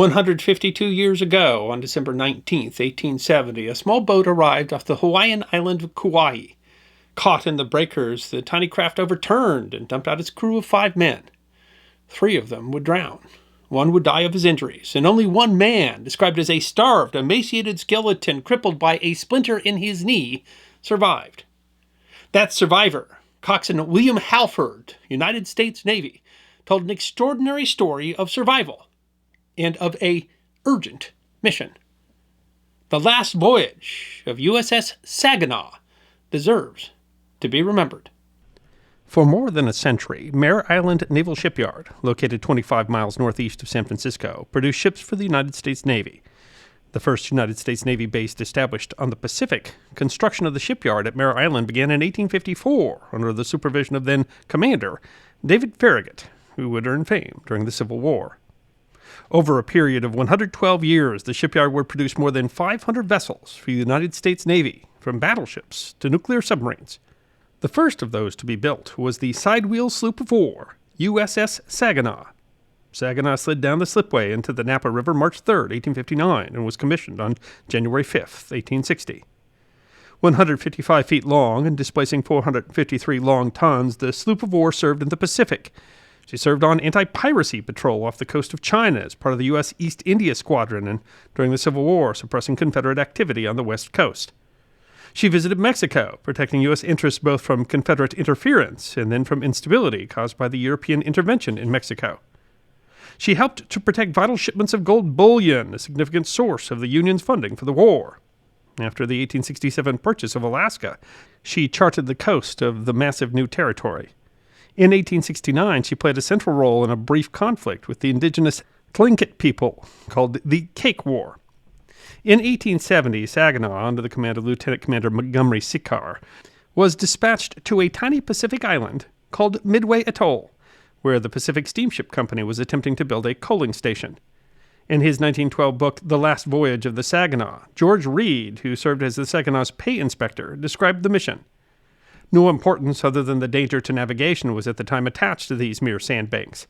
152 years ago, on December 19th, 1870, a small boat arrived off the Hawaiian island of Kauai. Caught in the breakers, the tiny craft overturned and dumped out its crew of 5 men. 3 of them would drown. 1 would die of his injuries, and only 1 man, described as a starved, emaciated skeleton crippled by a splinter in his knee, survived. That survivor, Coxswain William Halford, United States Navy, told an extraordinary story of survival and of a urgent mission. The last voyage of USS Saginaw deserves to be remembered. For more than a century, Mare Island Naval Shipyard, located 25 miles northeast of San Francisco, produced ships for the United States Navy. The first United States Navy base established on the Pacific, construction of the shipyard at Mare Island began in 1854 under the supervision of then Commander David Farragut, who would earn fame during the Civil War. Over a period of 112 years, the shipyard would produce more than 500 vessels for the United States Navy, from battleships to nuclear submarines. The first of those to be built was the sidewheel sloop of war, USS Saginaw. Saginaw slid down the slipway into the Napa River March 3, 1859, and was commissioned on January 5, 1860. 155 feet long and displacing 453 long tons, the sloop of war served in the Pacific. She served on anti-piracy patrol off the coast of China as part of the U.S. East India Squadron and during the Civil War, suppressing Confederate activity on the West Coast. She visited Mexico, protecting U.S. interests both from Confederate interference and then from instability caused by the European intervention in Mexico. She helped to protect vital shipments of gold bullion, a significant source of the Union's funding for the war. After the 1867 purchase of Alaska, she charted the coast of the massive new territory. In 1869, she played a central role in a brief conflict with the indigenous Tlingit people called the Cake War. In 1870, Saginaw, under the command of Lieutenant Commander Montgomery Sikar, was dispatched to a tiny Pacific island called Midway Atoll, where the Pacific Steamship Company was attempting to build a coaling station. In his 1912 book, The Last Voyage of the Saginaw, George Reed, who served as the Saginaw's pay inspector, described the mission. No importance other than the danger to navigation was at the time attached to these mere sandbanks.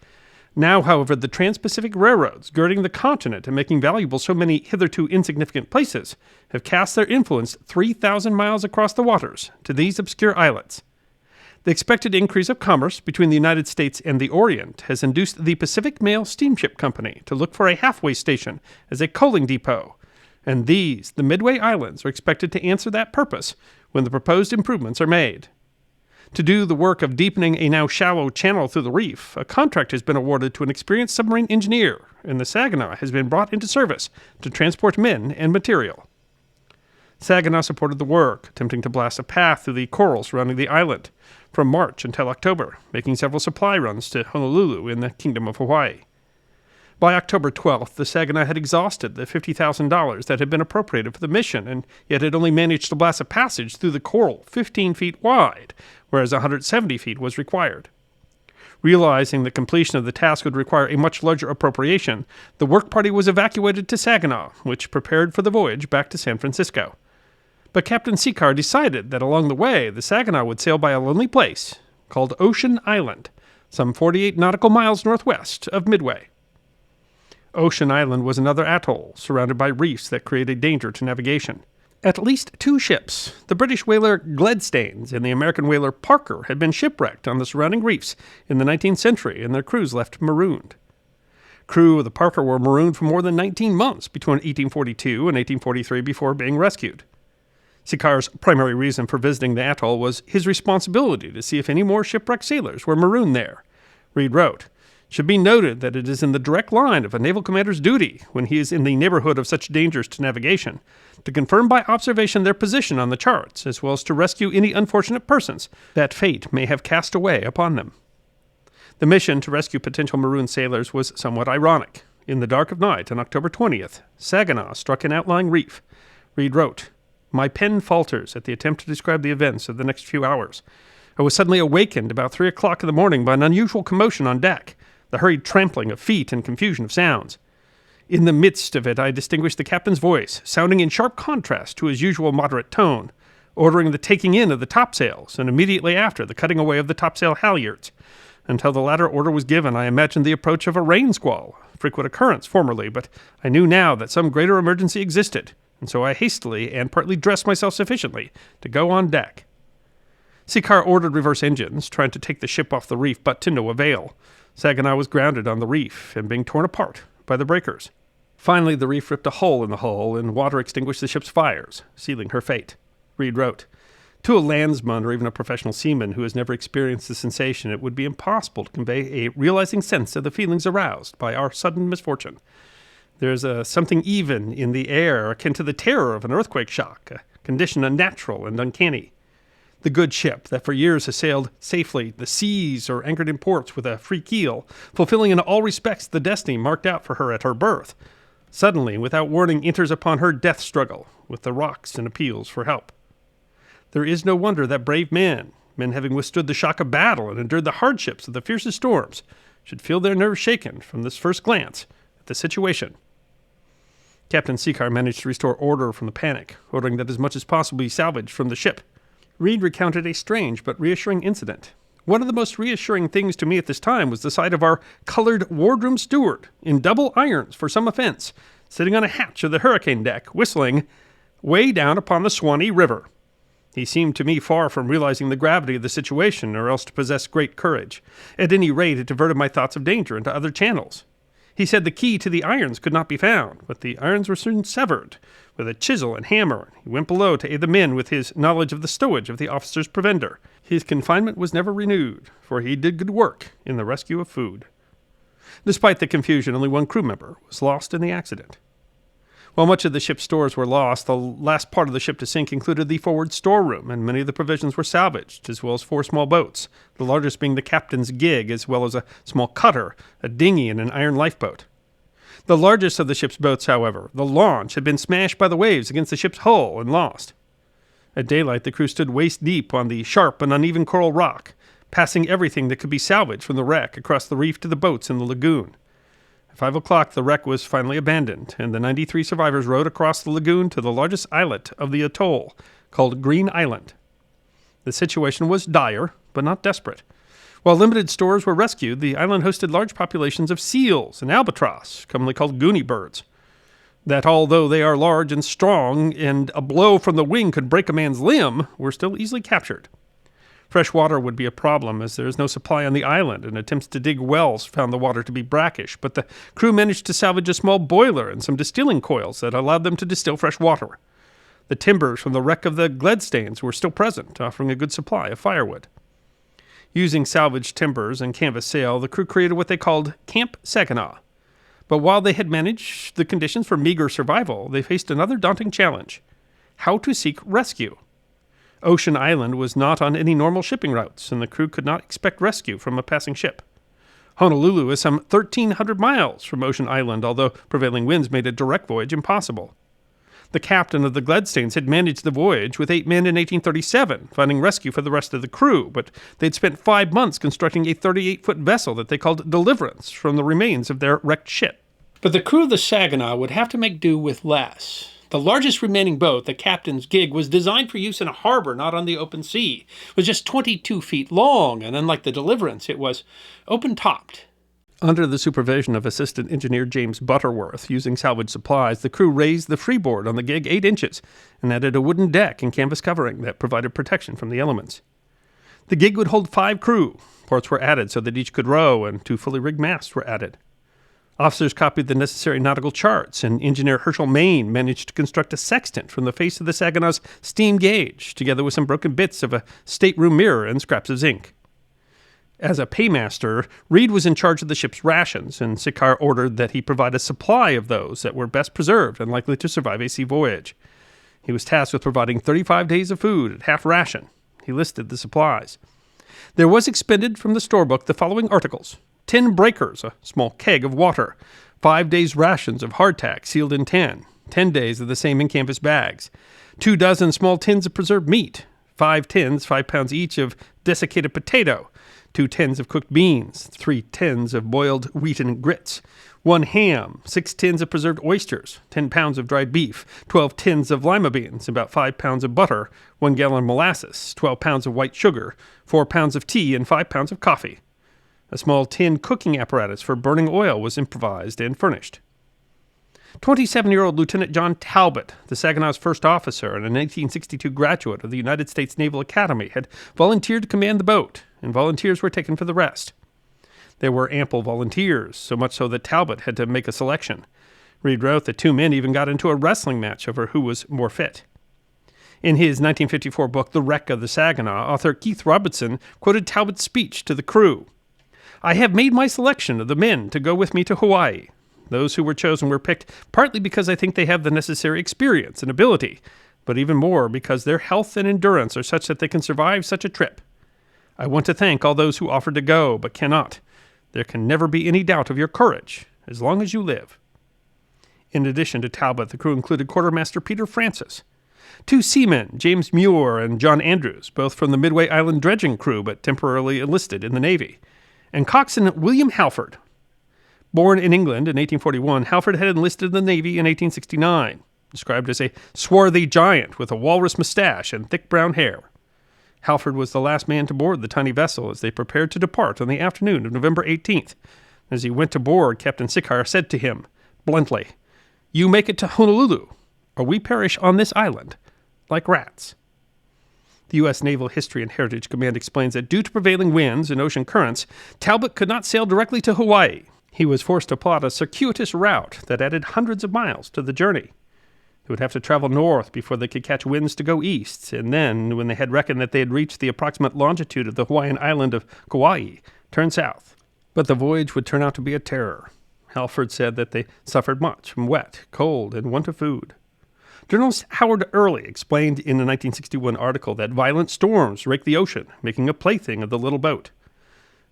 Now, however, the trans-Pacific railroads, girding the continent and making valuable so many hitherto insignificant places, have cast their influence 3,000 miles across the waters to these obscure islets. The expected increase of commerce between the United States and the Orient has induced the Pacific Mail Steamship Company to look for a halfway station as a coaling depot, and these, the Midway Islands, are expected to answer that purpose when the proposed improvements are made. To do the work of deepening a now shallow channel through the reef, a contract has been awarded to an experienced submarine engineer, and the Saginaw has been brought into service to transport men and material. Saginaw supported the work, attempting to blast a path through the coral surrounding the island from March until October, making several supply runs to Honolulu in the Kingdom of Hawaii. By October 12th, the Saginaw had exhausted the $50,000 that had been appropriated for the mission, and yet had only managed to blast a passage through the coral 15 feet wide, whereas 170 feet was required. Realizing that completion of the task would require a much larger appropriation, the work party was evacuated to Saginaw, which prepared for the voyage back to San Francisco. But Captain Sikar decided that along the way, the Saginaw would sail by a lonely place called Ocean Island, some 48 nautical miles northwest of Midway. Ocean Island was another atoll, surrounded by reefs that created danger to navigation. At least 2 ships, the British whaler Gladstanes and the American whaler Parker, had been shipwrecked on the surrounding reefs in the 19th century, and their crews left marooned. Crew of the Parker were marooned for more than 19 months between 1842 and 1843 before being rescued. Sikar's primary reason for visiting the atoll was his responsibility to see if any more shipwrecked sailors were marooned there. Reed wrote, "Should be noted that it is in the direct line of a naval commander's duty, when he is in the neighborhood of such dangers to navigation, to confirm by observation their position on the charts, as well as to rescue any unfortunate persons that fate may have cast away upon them." The mission to rescue potential marooned sailors was somewhat ironic. In the dark of night on October 20th, Saginaw struck an outlying reef. Reed wrote, "My pen falters at the attempt to describe the events of the next few hours. I was suddenly awakened about 3 o'clock in the morning by an unusual commotion on deck, the hurried trampling of feet and confusion of sounds. In the midst of it I distinguished the captain's voice, sounding in sharp contrast to his usual moderate tone, ordering the taking in of the topsails, and immediately after the cutting away of the topsail halyards. Until the latter order was given, I imagined the approach of a rain squall, a frequent occurrence formerly, but I knew now that some greater emergency existed, and so I hastily and partly dressed myself sufficiently to go on deck. Sikar ordered reverse engines, trying to take the ship off the reef, but to no avail. Saginaw was grounded on the reef and being torn apart by the breakers. Finally, the reef ripped a hole in the hull, and water extinguished the ship's fires, sealing her fate. Reed wrote, "To a landsman or even a professional seaman who has never experienced the sensation, it would be impossible to convey a realizing sense of the feelings aroused by our sudden misfortune. There is something even in the air akin to the terror of an earthquake shock, a condition unnatural and uncanny. The good ship that for years has sailed safely the seas or anchored in ports with a free keel, fulfilling in all respects the destiny marked out for her at her birth, suddenly, without warning, enters upon her death struggle with the rocks and appeals for help. There is no wonder that brave men having withstood the shock of battle and endured the hardships of the fiercest storms, should feel their nerves shaken from this first glance at the situation." Captain Sikar managed to restore order from the panic, ordering that as much as possible be salvaged from the ship. Reed recounted a strange but reassuring incident. "One of the most reassuring things to me at this time was the sight of our colored wardroom steward, in double irons for some offense, sitting on a hatch of the hurricane deck, whistling, 'Way down upon the Swanee River.' He seemed to me far from realizing the gravity of the situation, or else to possess great courage. At any rate, it diverted my thoughts of danger into other channels. He said the key to the irons could not be found, but the irons were soon severed with a chisel and hammer. He went below to aid the men with his knowledge of the stowage of the officer's provender. His confinement was never renewed, for he did good work in the rescue of food." Despite the confusion, only one crew member was lost in the accident. While much of the ship's stores were lost, the last part of the ship to sink included the forward storeroom, and many of the provisions were salvaged, as well as 4 small boats, the largest being the captain's gig, as well as a small cutter, a dinghy, and an iron lifeboat. The largest of the ship's boats, however, the launch, had been smashed by the waves against the ship's hull and lost. At daylight, the crew stood waist-deep on the sharp and uneven coral rock, passing everything that could be salvaged from the wreck across the reef to the boats in the lagoon. At 5 o'clock, the wreck was finally abandoned, and the 93 survivors rowed across the lagoon to the largest islet of the atoll, called Green Island. The situation was dire, but not desperate. While limited stores were rescued, the island hosted large populations of seals and albatross, commonly called goonie birds, that although they are large and strong, and a blow from the wing could break a man's limb, were still easily captured. Fresh water would be a problem, as there is no supply on the island, and attempts to dig wells found the water to be brackish, but the crew managed to salvage a small boiler and some distilling coils that allowed them to distill fresh water. The timbers from the wreck of the Gledstanes were still present, offering a good supply of firewood. Using salvaged timbers and canvas sail, the crew created what they called Camp Saginaw. But while they had managed the conditions for meager survival, they faced another daunting challenge: how to seek rescue. Ocean Island was not on any normal shipping routes, and the crew could not expect rescue from a passing ship. Honolulu is some 1,300 miles from Ocean Island, although prevailing winds made a direct voyage impossible. The captain of the Gledstanes had managed the voyage with 8 men in 1837, finding rescue for the rest of the crew, but they'd spent 5 months constructing a 38-foot vessel that they called Deliverance from the remains of their wrecked ship. But the crew of the Saginaw would have to make do with less. The largest remaining boat, the captain's gig, was designed for use in a harbor, not on the open sea. It was just 22 feet long, and unlike the Deliverance, it was open-topped. Under the supervision of Assistant Engineer James Butterworth, using salvage supplies, the crew raised the freeboard on the gig 8 inches and added a wooden deck and canvas covering that provided protection from the elements. The gig would hold 5 crew. Ports were added so that each could row, and 2 fully rigged masts were added. Officers copied the necessary nautical charts, and engineer Herschel Maine managed to construct a sextant from the face of the Saginaw's steam gauge, together with some broken bits of a stateroom mirror and scraps of zinc. As a paymaster, Reed was in charge of the ship's rations, and Sikar ordered that he provide a supply of those that were best preserved and likely to survive a sea voyage. He was tasked with providing 35 days of food at half ration. He listed the supplies. There was expended from the storebook the following articles: 10 breakers, a small keg of water, 5 days' rations of hardtack sealed in tin, 10 days of the same in canvas bags, 2 dozen small tins of preserved meat, 5 tins, 5 pounds each, of desiccated potato, 2 tins of cooked beans, 3 tins of boiled wheaten grits, 1 ham, 6 tins of preserved oysters, 10 pounds of dried beef, 12 tins of lima beans, about 5 pounds of butter, 1 gallon of molasses, 12 pounds of white sugar, 4 pounds of tea, and 5 pounds of coffee. A small tin cooking apparatus for burning oil was improvised and furnished. 27-year-old Lieutenant John Talbot, the Saginaw's first officer and an 1862 graduate of the United States Naval Academy, had volunteered to command the boat, and volunteers were taken for the rest. There were ample volunteers, so much so that Talbot had to make a selection. Reed wrote that 2 men even got into a wrestling match over who was more fit. In his 1954 book, The Wreck of the Saginaw, author Keith Robertson quoted Talbot's speech to the crew. "I have made my selection of the men to go with me to Hawaii. Those who were chosen were picked partly because I think they have the necessary experience and ability, but even more because their health and endurance are such that they can survive such a trip. I want to thank all those who offered to go but cannot. There can never be any doubt of your courage as long as you live." In addition to Talbot, the crew included Quartermaster Peter Francis, 2 seamen, James Muir and John Andrews, both from the Midway Island dredging crew but temporarily enlisted in the Navy, and Coxswain William Halford. Born in England in 1841, Halford had enlisted in the Navy in 1869, described as a swarthy giant with a walrus mustache and thick brown hair. Halford was the last man to board the tiny vessel as they prepared to depart on the afternoon of November 18th. As he went to board, Captain Sickar said to him, bluntly, "You make it to Honolulu, or we perish on this island, like rats." The U.S. Naval History and Heritage Command explains that due to prevailing winds and ocean currents, Talbot could not sail directly to Hawaii. He was forced to plot a circuitous route that added hundreds of miles to the journey. They would have to travel north before they could catch winds to go east, and then, when they had reckoned that they had reached the approximate longitude of the Hawaiian island of Kauai, turn south. But the voyage would turn out to be a terror. Halford said that they suffered much from wet, cold, and want of food. Journalist Howard Early explained in a 1961 article that violent storms raked the ocean, making a plaything of the little boat.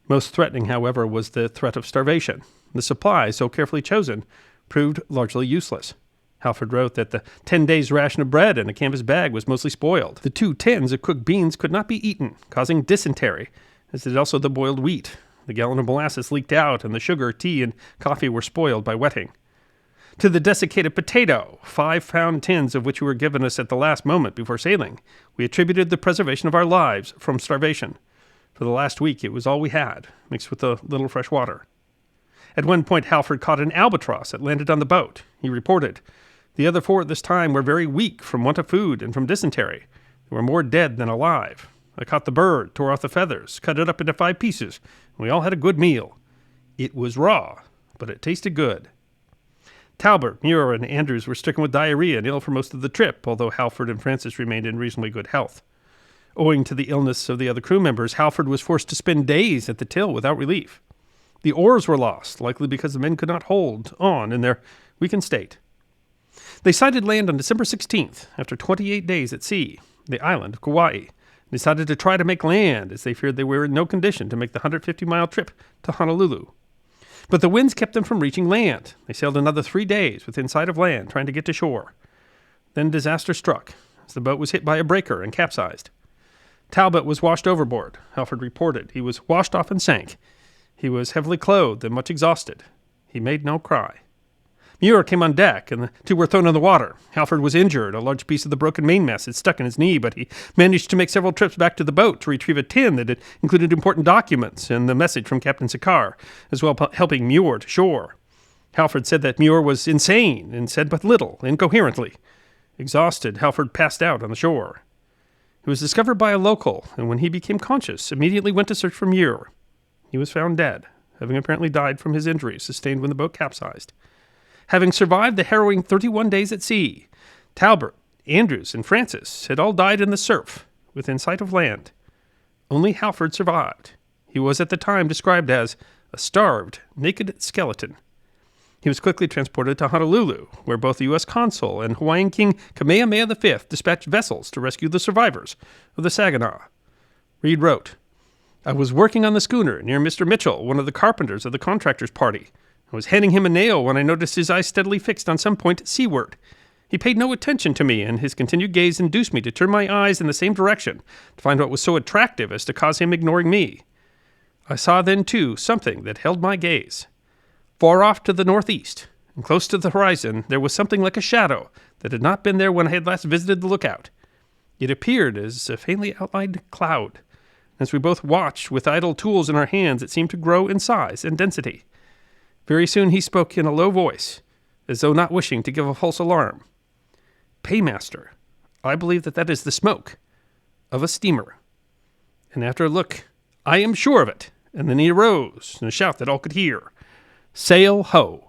Most threatening, however, was the threat of starvation. The supply, so carefully chosen, proved largely useless. Halford wrote that the 10 days' ration of bread in a canvas bag was mostly spoiled. The 2 tins of cooked beans could not be eaten, causing dysentery, as did also the boiled wheat. The gallon of molasses leaked out, and the sugar, tea, and coffee were spoiled by wetting. To the desiccated potato, 5 pound tins of which were given us at the last moment before sailing, we attributed the preservation of our lives from starvation. For the last week, it was all we had, mixed with a little fresh water. At one point, Halford caught an albatross that landed on the boat. He reported, "The other 4 at this time were very weak from want of food and from dysentery. They were more dead than alive. I caught the bird, tore off the feathers, cut it up into 5 pieces, and we all had a good meal. It was raw, but it tasted good." Talbot, Muir, and Andrews were stricken with diarrhea and ill for most of the trip, although Halford and Francis remained in reasonably good health. Owing to the illness of the other crew members, Halford was forced to spend days at the till without relief. The oars were lost, likely because the men could not hold on in their weakened state. They sighted land on December 16th, after 28 days at sea, the island of Kauai, and decided to try to make land, as they feared they were in no condition to make the 150-mile trip to Honolulu. But the winds kept them from reaching land. They sailed another 3 days within sight of land, trying to get to shore. Then disaster struck, as the boat was hit by a breaker and capsized. Talbot was washed overboard, Halford reported. He was washed off and sank. He was heavily clothed and much exhausted. He made no cry. Muir came on deck, and the 2 were thrown in the water. Halford was injured. A large piece of the broken mainmast had stuck in his knee, but he managed to make several trips back to the boat to retrieve a tin that had included important documents and the message from Captain Sickar, as well as helping Muir to shore. Halford said that Muir was insane and said but little, incoherently. Exhausted, Halford passed out on the shore. He was discovered by a local, and when he became conscious, immediately went to search for Muir. He was found dead, having apparently died from his injuries sustained when the boat capsized. Having survived the harrowing 31 days at sea, Talbot, Andrews, and Francis had all died in the surf, within sight of land. Only Halford survived. He was at the time described as a starved, naked skeleton. He was quickly transported to Honolulu, where both the U.S. consul and Hawaiian King Kamehameha V dispatched vessels to rescue the survivors of the Saginaw. Reed wrote, "I was working on the schooner near Mr. Mitchell, one of the carpenters of the contractor's party. I was handing him a nail when I noticed his eyes steadily fixed on some point seaward. He paid no attention to me, and his continued gaze induced me to turn my eyes in the same direction to find what was so attractive as to cause him ignoring me. I saw then, too, something that held my gaze. Far off to the northeast, and close to the horizon, there was something like a shadow that had not been there when I had last visited the lookout. It appeared as a faintly outlined cloud. As we both watched with idle tools in our hands, it seemed to grow in size and density. Very soon he spoke in a low voice, as though not wishing to give a false alarm. "Paymaster, I believe that is the smoke of a steamer." And after a look, "I am sure of it." And then he arose in a shout that all could hear, "Sail ho!"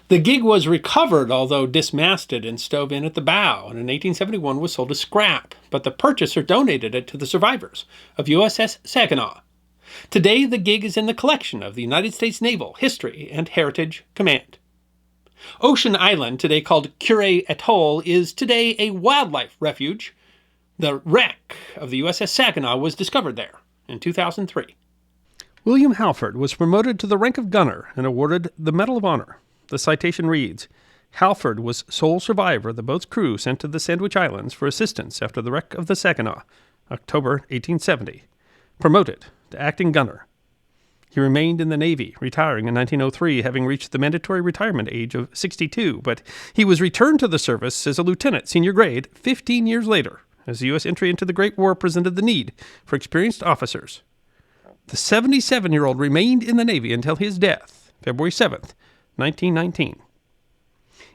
The gig was recovered, although dismasted and stove in at the bow, and in 1871 was sold as scrap, but the purchaser donated it to the survivors of USS Saginaw. Today, the gig is in the collection of the United States Naval History and Heritage Command. Ocean Island, today called Kauai Atoll, is today a wildlife refuge. The wreck of the USS Saginaw was discovered there in 2003. William Halford was promoted to the rank of gunner and awarded the Medal of Honor. The citation reads, "Halford was sole survivor of the boat's crew sent to the Sandwich Islands for assistance after the wreck of the Saginaw, October 1870. Promoted to acting gunner. He remained in the Navy, retiring in 1903, having reached the mandatory retirement age of 62, but he was returned to the service as a lieutenant, senior grade, 15 years later, as the U.S. entry into the Great War presented the need for experienced officers. The 77-year-old remained in the Navy until his death, February 7th, 1919.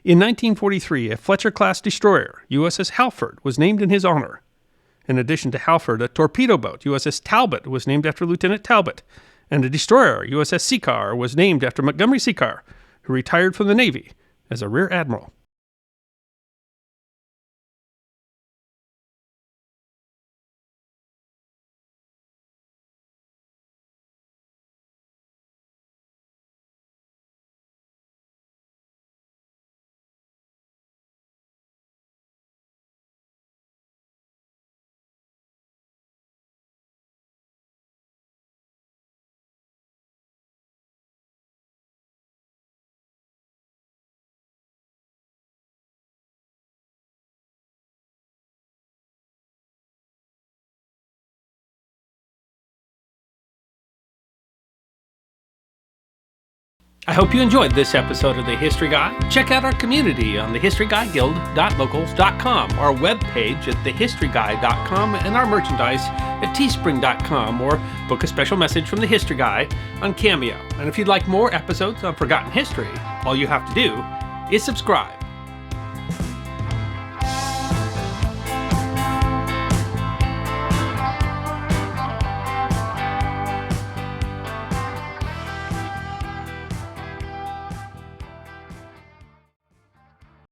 In 1943, a Fletcher-class destroyer, USS Halford, was named in his honor. In addition to Halford, a torpedo boat, USS Talbot, was named after Lieutenant Talbot, and a destroyer, USS Seacar, was named after Montgomery Seacar, who retired from the Navy as a rear admiral. I hope you enjoyed this episode of The History Guy. Check out our community on thehistoryguideguild.locals.com, our webpage at thehistoryguy.com, and our merchandise at teespring.com, or book a special message from The History Guy on Cameo. And if you'd like more episodes on Forgotten History, all you have to do is subscribe.